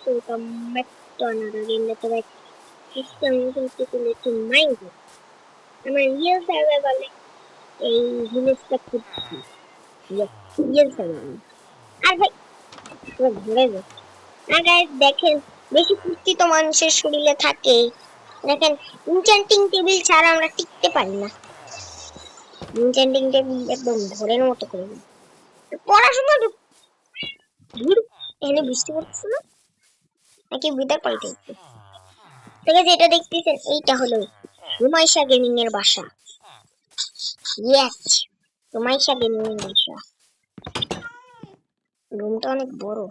welcome back to another game that I this time to mind you. আমার real সার্ভাইভালে এই জিনিসটা করছি real survival আর ভাই পুরো ঘুরে যাচ্ছে আর গাইস দেখেন বেশি কুর্তি তো মানুষের শরীরে থাকে দেখেন ইনচ্যান্টিং টেবিল ছাড়া আমরা টিকতে পারি না ইনচ্যান্টিং টেবিল একদম ঘোরের মতো করে দিই পড়াশোনা এনে বৃষ্টি পড়ছে না নাকি বিদায় পাল্টাইছে ঠিক আছে এটা দেখতেছেন এইটা হলো রুমাইশা গেমিং এর বাসা ইয়েস রুমাইশা গেমিং এর বাসা রুমটা অনেক বড়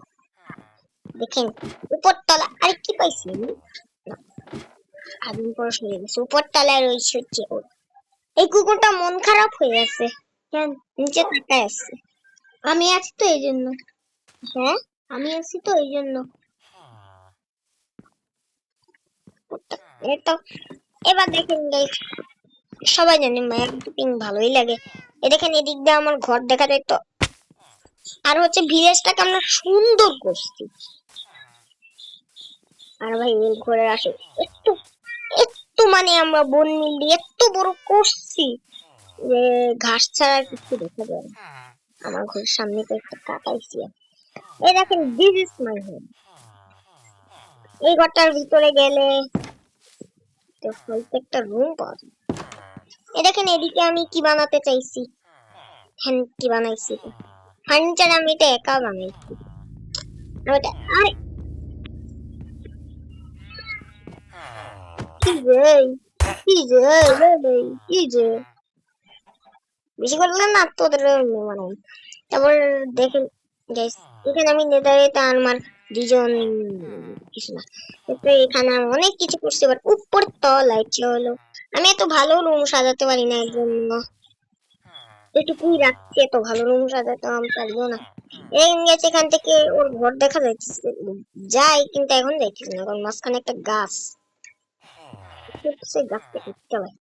দেখেন উপরতলা আরে কি পাইছি আমি আদিম পড়াশোনা গেছে উপরতলায় রয়েছে হচ্ছে ওর এই কুকুরটা মন খারাপ হয়ে আছে কেন নিচে তাকায় আছে আমি আছি তো এই জন্য হ্যাঁ আমি আছি তো এই জন্য এটা এবার দেখেন গাইস সবাই জানে মায়ের পিং ভালোই লাগে এ দেখেন এদিক দিয়ে আমার ঘর দেখা যায় তো আর হচ্ছে ভিলেজটাকে আমরা সুন্দর করছি আর ভাই এই ঘরের আসে একটু একটু মানে আমরা বন মিল এত বড় করছি যে ঘাস ছাড়া কিছু দেখা যায় না আমার ঘরের সামনে তো একটা কাটাইছি এই দেখেন দিস ইজ মাই হোম এই ঘরটার ভিতরে গেলে তো প্রত্যেকটা রুম পাওয়া যায় এই দেখেন এদিকে আমি কি বানাতে চাইছি হ্যাঁ কি বানাইছি ফার্নিচার আমি এটা একা বানাইছি আরে কি রে কি যে বেশি করলে না তোদের মানে তারপর দেখেন গাইস এখানে আমি নেদারে আমার দুজন কিছু না এখানে আমি অনেক কিছু করতে পারি উপর তলায় হলো আমি এত ভালো রুম সাজাতে পারি না এর জন্য এটুকুই রাখছি এত ভালো রুম সাজাতে আমি পারবো না এই গেছে এখান থেকে ওর ঘর দেখা যাচ্ছে যাই কিন্তু এখন যাইতেছি না কারণ মাঝখানে একটা গাছ সেই গাছটা উঠতে হয়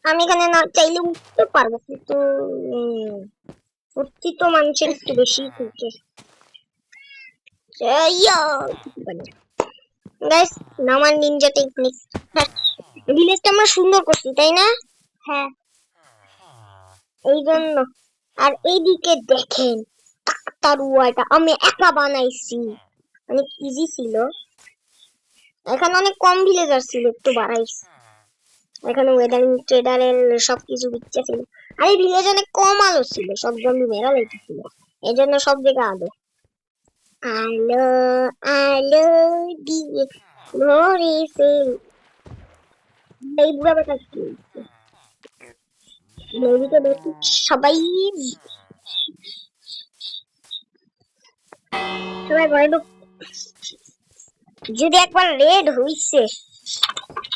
আমি এখানে না চাইলে উঠতে পারবো কিন্তু উঠতে তো মানুষের একটু বেশি উঠে গাইস নামান নিনজা টেকনিক ভিলেজটা আমরা সুন্দর করছি তাই না হ্যাঁ এই জন্য আর এইদিকে দেখেন কাকতারুয়াটা আমি একা বানাইছি অনেক ইজি ছিল এখানে অনেক কম ভিলেজার ছিল একটু বাড়াইছি এখানে ওয়েদারিং ট্রেডারের সবকিছু বিচ্ছে ছিল আর এই ভিলেজ অনেক কম আলো ছিল সব জম্বি মেরা লাইতেছিল এই জন্য সব জায়গায় আলো আলো আলো দিয়ে ভরেছে এই বুড়া বেটা কি নদীতে দেখি সবাই সবাই ঘরে ঢুক যদি একবার রেড হইছে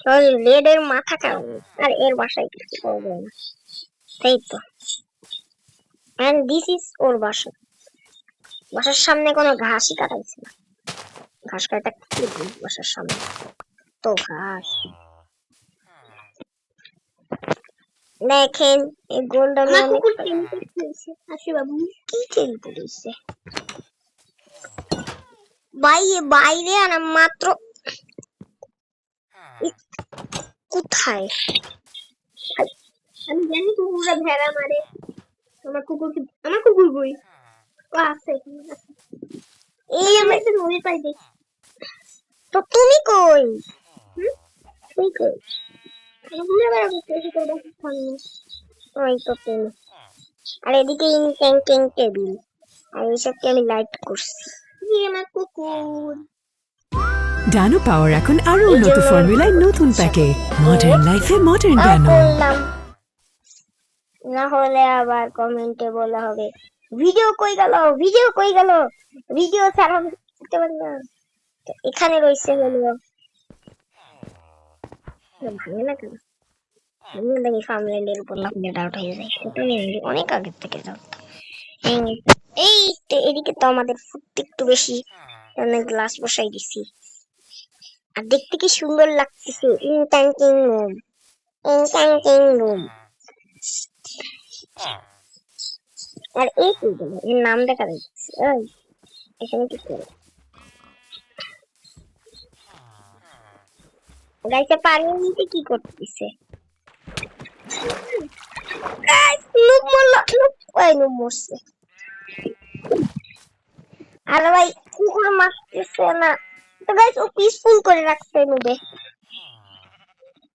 তাহলে রেড এর মাথা খারাপ আর এর বাসায় কিছু করবে না তাই তো এন্ড দিস ইজ ওর বাসা বাসার সামনে কোনো ঘাসই কাটাইছে না ঘাস কাটা কি বাসার সামনে তো ঘাস দেখেন এই গোল্ডেন কুকুর খেলছে আসি বাবু কি খেল পড়েছে বাইরে আর মাত্র কোথায় আমি জানি কুকুররা ভেড়া মারে আমার কুকুর বই আছে এই আমি একটা নদীর পাড়ে দেখি তো তুমি কই তুই কই ঘুরে বেড়াবো ওই তো তুমি আর এদিকে ইনক্যান্টিং টেবিল আর এইসবকে আমি লাইট করছি আমার কুকুর ডানো পাওয়ার এখন আরো উন্নত ফর্মুলায় নতুন প্যাকে মডার্ন লাইফে মডার্ন ডানো না হলে আবার কমেন্টে বলা হবে ভিডিও কই গেল ভিডিও ছাড়া করতে পারি না এখানে রয়েছে হলো ভালো না কেন আমি দেখি ফার্মল্যান্ডের উপর লাফিয়ে ডাউট হয়ে যায় এটা আমি অনেক আগে থেকে জানতাম এই তো এদিকে তো আমাদের ফুটতে একটু বেশি গ্লাস বসাই দিছি আর দেখতে কি সুন্দর লাগতেছে ইনক্যান্টিং রুম আর এই এর নাম দেখা যাচ্ছে এখানে কি করে গাইছে পানি নিতে কি করতেছে? গাইস নুব মরলো, নুব মরছে। আর ভাই কুকুর মারতেছে না তো গাইস, ও পিসফুল করে রাখছে নুবে।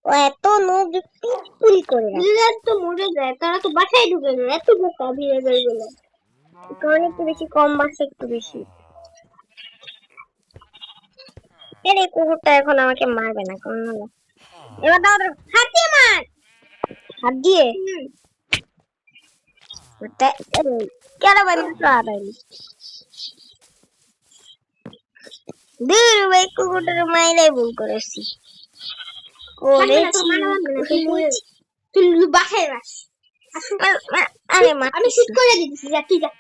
ও এত নুব পিসফুল করে রাখছে। ভিলেজার তো মরে যায়, তারা তো বাসায় ঢুকে যায়, এত বোকা ভিলেজার গুলো। কারণ একটু বেশি কম বাসে, একটু বেশি। এই কুকুরটা এখন আমাকে মারবে না কোন? এবার দাও, হাত দিয়ে মার, হাত দিয়ে। কেন বাড়ি আদায় দূর ভাই, কুকুরটার মাইলাই ভুল করেছি। তুই বাসায় বাস। আরে আমি শুট করে দিতেছি, যা তুই যা।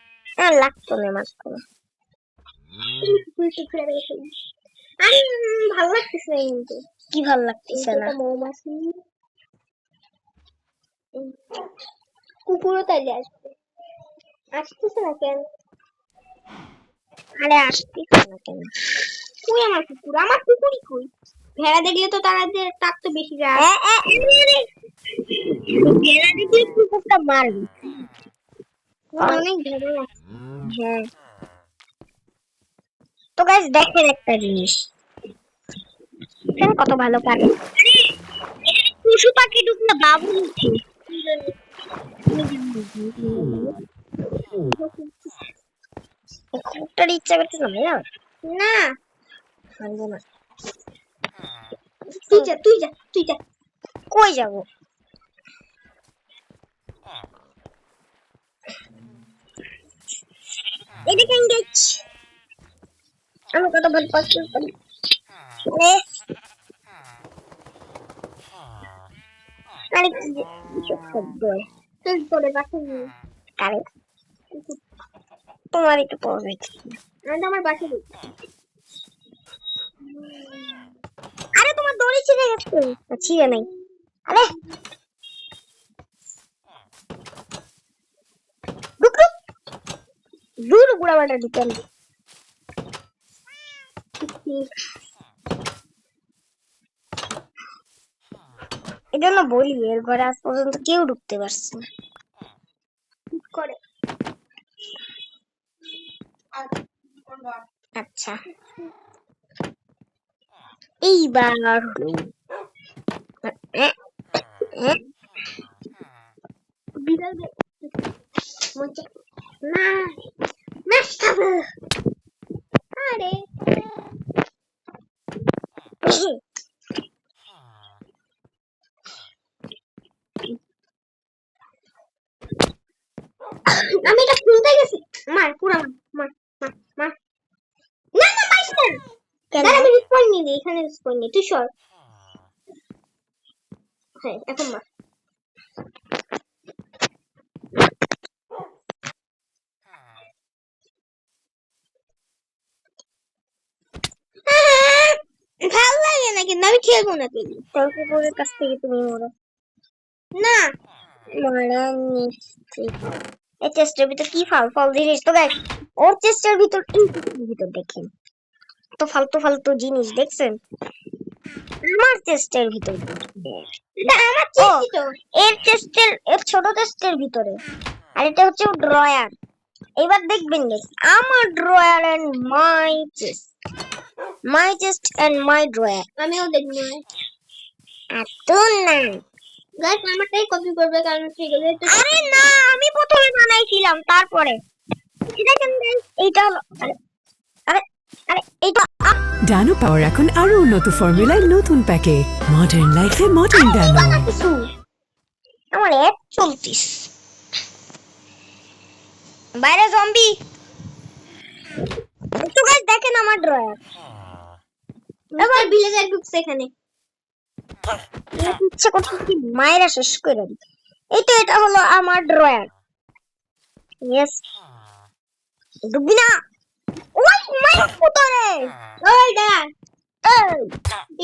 আর লাগতো না, মারতো না। ভালো লাগতেছে না কিন্তু। কি ভালো লাগতেছে না? মৌমাছি কুকুরও তাই আসবে, আসতেছে না কেন? আরে আসতেছে না কেন? কই আমার কুকুর? আমার কুকুরই কই? ভেড়া দেখলে তো তাদের তার তো বেশি যায়। ভেড়া দেখলে কুকুরটা মারবে। অনেক ভেড়া। হ্যাঁ, তো গাইস দেখেন একটা জিনিস, কত ভালো পারে। পশু পাখি ঢুকলে বাবু উঠে। কুকুরটার ইচ্ছা করতে না, না শুনবো না। তুই যা, তুই যা, তুই যা। কই যাবো? এদিকে এঙ্গেজ। আমি কত ভালো পাচ্ছি। আরে কি শব্দ? তুই করে বাসা নিয়ে কারে তোমার একটু পড়বে। আমি আমার বাসা দিই। আরে তোমার দড়ি ছিঁড়ে গেছে। ছিঁড়ে নাই। আরে রুক রুক, দূর বুড়া বাটা ঢুকেন। এই জন্য বলি এর ঘরে আজ পর্যন্ত কেউ ঢুকতে পারছে না। করে আচ্ছা, এইবার হলো বিড়াল না না খাবো। আরে আমি এটা খুলতে গেছি। মার পুরা মার মার মার। না না মাইস না। কেন? আমি রিসপন্ড নিয়ে দিই, এখানে রিসপন্ড নিয়ে তুই সর। হ্যাঁ এখন মার। ভাল লাগে না কিন্তু আমি খেলবো না। কিন্তু তোর কুকুরের কাছ থেকে তুমি মরো না। মারা নিশ্চিত। এই চেস্টের ভিতর কি ফাল ফাল জিনিস তো গাইস, ওর চেস্টের ভিতর দেখেন তো ফালতু ফালতু জিনিস দেখছেন আমার চেস্টের ভিতর। আমার চেস্ট তো এর চেস্টের, এর ছোট চেস্টের ভিতরে। আর এটা হচ্ছে ড্রয়ার। এবার দেখবেন গাইস, আমার drawer and my chest and my drawer. আমিও দেখব না এত না গাইস, আমারটাই কপি করবে কারণ ঠিক আছে। আরে না, আমি প্রথমে বানাইছিলাম তারপরে। দেখেন গাইস, এইটা হলো আরে আরে আরে এইটা ডানো পাওয়ার এখন আরো উন্নত ফর্মুলায় নতুন প্যাকে। মডার্ন লাইফে মডার্ন ডানো। আমার অ্যাড চলতিস বাইরে জম্বি। তো গাইস দেখেন আমার ড্রয়ার। এবার ভিলেজার ঢুকছে এখানে। ইচ্ছা করছে কি মায়েরা শেষ করে দিই। এই তো এটা হলো আমার ড্রয়ার। ইয়েস ঢুকবি না। ওই মায়ের পুতরে। ওই দাঁড়া,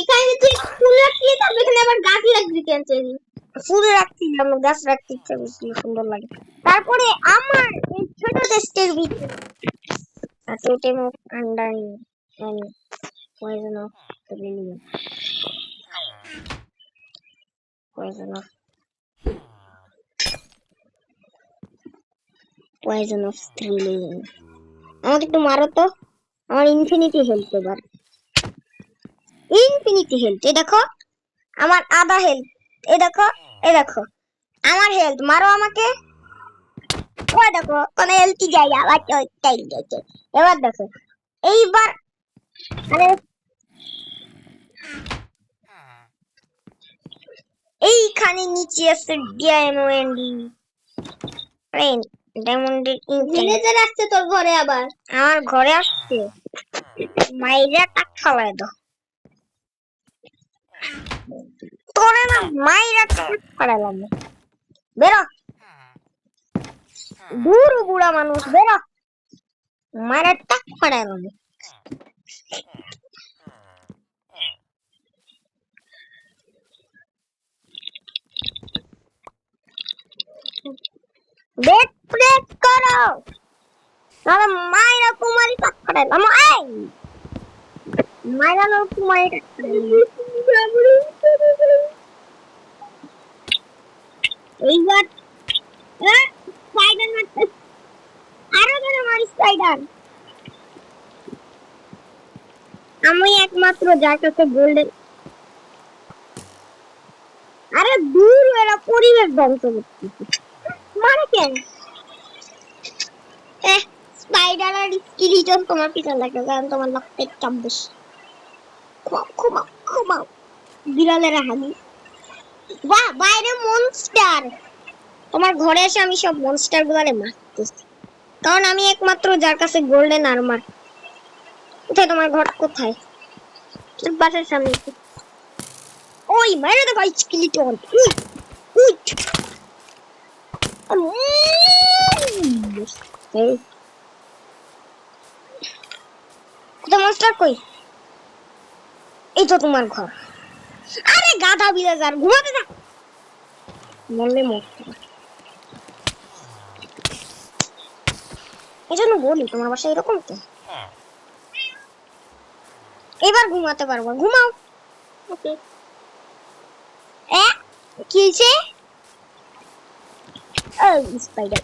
এখানে তুই ফুল রাখছিস, তারপর এখানে আবার গাছ লাগবি কেন? ফুল রাখছি না, গাছ রাখতে ইচ্ছা করছি, সুন্দর লাগে। তারপরে আমার এই ছোট টেস্টের ভিতরে totem of under and poison of the lilium. Poison of thrilling. আমাকে একটু মারো তো, আমার ইনফিনিটি হেলথ এবার, ইনফিনিটি হেলথ। এই দেখো আমার আধা হেলথ, এই দেখো, এই দেখো আমার হেলথ, মারো আমাকে। ওই দেখো কোন হেলথই যায়, আবার টাইম যাচ্ছে। এবার দেখো এইবার, মানে এইখানে নিচে আছে ডায়মন্ডি ফ্রেন্ড, ডায়মন্ডের ভিলেজার আসছে তোর ঘরে, আবার আমার ঘরে আসছে, মাইরা টাক ফালাই দাও তোরে না, মাইরা টাক ফালাইলাম। বেরো দূর বুড়া মানুষ, বেরো, মাইরা টাক ফালাইলাম। বেট প্রেস করো, তাহলে মাইরা কুমারী টাক ফালাইলাম। এই মাইরা লো কুমারী টাক ফালাইলাম। এইবার স্পাইডার মারতে, আরো ধরে মারি স্পাইডার। আমি একমাত্র যার কাছে গোল্ডেন, আরে দূর এরা পরিবেশ ধ্বংস করতেছে, মানে কেন? স্পাইডার আর স্কেলিটন তোমার পিছনে লাগে, কারণ তোমার রক্তের চাপ বেশি। ঘুমাও ঘুমাও, বিড়ালের হানি। বাহ, বাইরে মনস্টার। তোমার ঘরে এসে আমি সব মনস্টার গুলারে মারতেছি, কারণ আমি একমাত্র যার কাছে গোল্ডেন আর্মার। কোথায় তোমার ঘর, কোথায়? বাসার সামনে। ওই মাইরে দেখো স্কেলিটন, কোথায় মনস্টার কই? এই তো তোমার ঘর। আরে গাধা বিলেজার, ঘুমাতে যা, মরলে মরতে। এই জন্য বলি তোমার বাসা এরকম তো। এবার ঘুমাতে পারবো, ঘুমাও। ওকে কি হয়েছে? স্পাইডার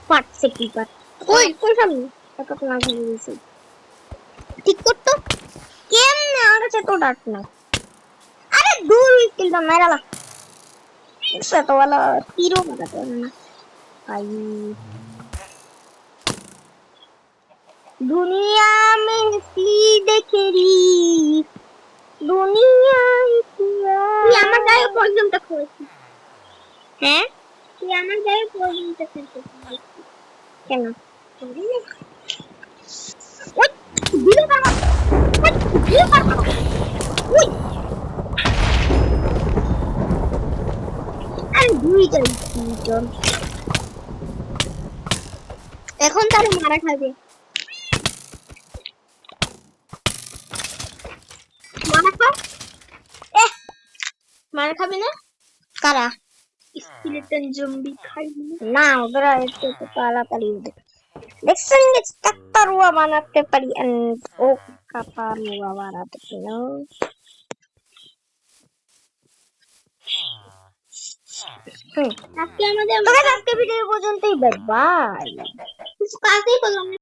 পারছে কি পার, ওই কোন সামনে একটা তোমার ঘরে দিয়েছি, ঠিক করতো কেমনে? আমার কাছে তো ডাক না। আরে দূর কিলটা মেরালা, इससे तो वाला तीरों मारते हैं ना भाई। दुनिया में हंसी देखेरी, दुनिया তুই আমার গায়ে পর্যন্ত করেছিস, হ্যাঁ তুই আমার গায়ে পর্যন্ত করেছিস কেন? ওই দিলো কার, ওই দিলো কার, ওই আরে দুইজন এখন তার মারা খাবে, মারা খা। মারা খাবে না কারা? স্কেলেটন জম্বি খাইনি না, ওরা একটু তাড়াতাড়ি ওদের দেখছেন কাকতারুয়া বানাতে পারি, ও কাকতারুয়া বানাতে পারি। আজকে আমাদের আজকে ভিডিও পর্যন্তই, বাই বাই। কালকেই বললাম।